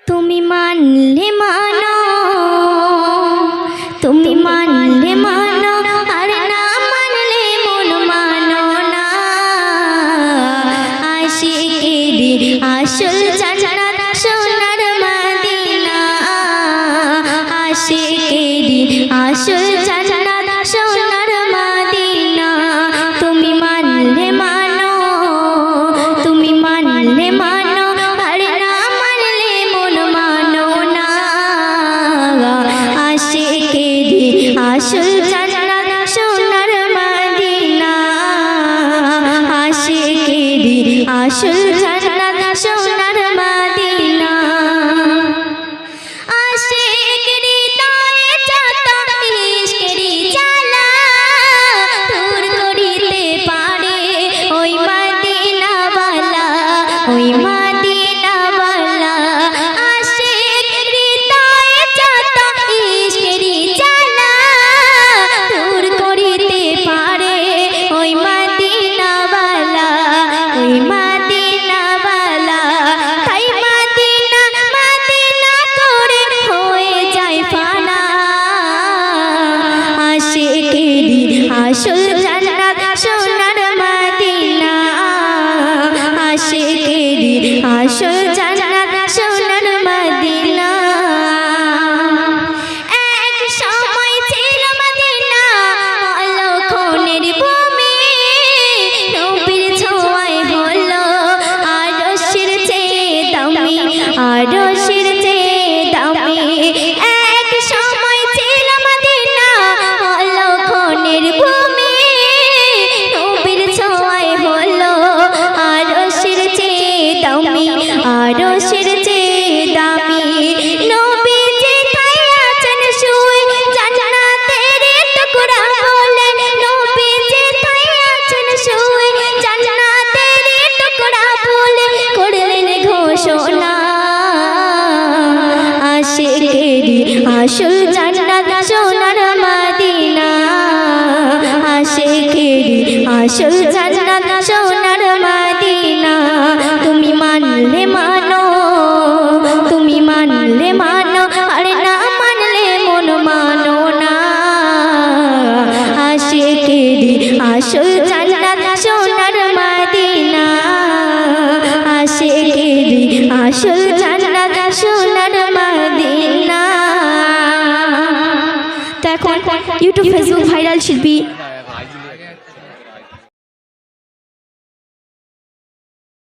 তুমি মানলে মানো, তুমি মানলে মানো, আর না মানলে মন মানো না। আশিকেরি আসল জান্নাত সোনার মদিনা, আশিকেরি আসল জান্নাত সোনার মদিনা। তুমি মানলে মানো, তুমি মানলে মানো, আর না মানলে মন মানো না। আশিকেরি আসল জান্নাত সোনার মদিনা, আশিকেরি আসল জান্নাত সোনার মদিনা। আশিকেরি তায়ে যত ইশকেরি জ্বালা দূর করিতে পারে ওই মদিনাওয়ালা, ওই মদিনাওয়ালা। আশিকেরি তায়ে যত ইশকেরি জ্বালা দূর করিতে পারে ওই মদিনাওয়ালা, ওই মদিনাওয়ালা। তাই মদিনা মদিনা করে হয়ে যায় ফানা। আশিকেরি আসল জান্নাত সোনার মদিনা, আশিকেরি আসল জান্নাত সোনার মদিনা। এক সময় ছিল মদিনা অলক্ষণের ভূমি, নবীর ছোঁয়ায় হলো আরশের চেয়ে দামি, আরশের চেয়ে দামি। এক সময় ছিল মদিনা অলক্ষণের ভূমি, নবীর ছোঁয়ায় হলো আরশের চেয়ে দামি, আরশের চেয়ে দামি। নবী যেথায় আছেন শুয়ে জান্নাতের টুকরা বলে, নবী যেথায় আছেন শুয়ে জান্নাতের টুকরা বলে করলেন ঘোষণা। আশিকেরি আসল জান্নাত সোনার মদিনা, আশিকেরি আসল জান্নাত সোনার মদিনা। তুমি মানলে মানো, তুমি মানলে মানো, আর না মানলে মন মানো না। আশিকেরি আসল জান্নাত সোনার মদিনা, আশিকেরি আসল জান্নাত সোনার মদিনা। তো এখন ইউটিউব ফেসবুক ভাইরাল শিল্পী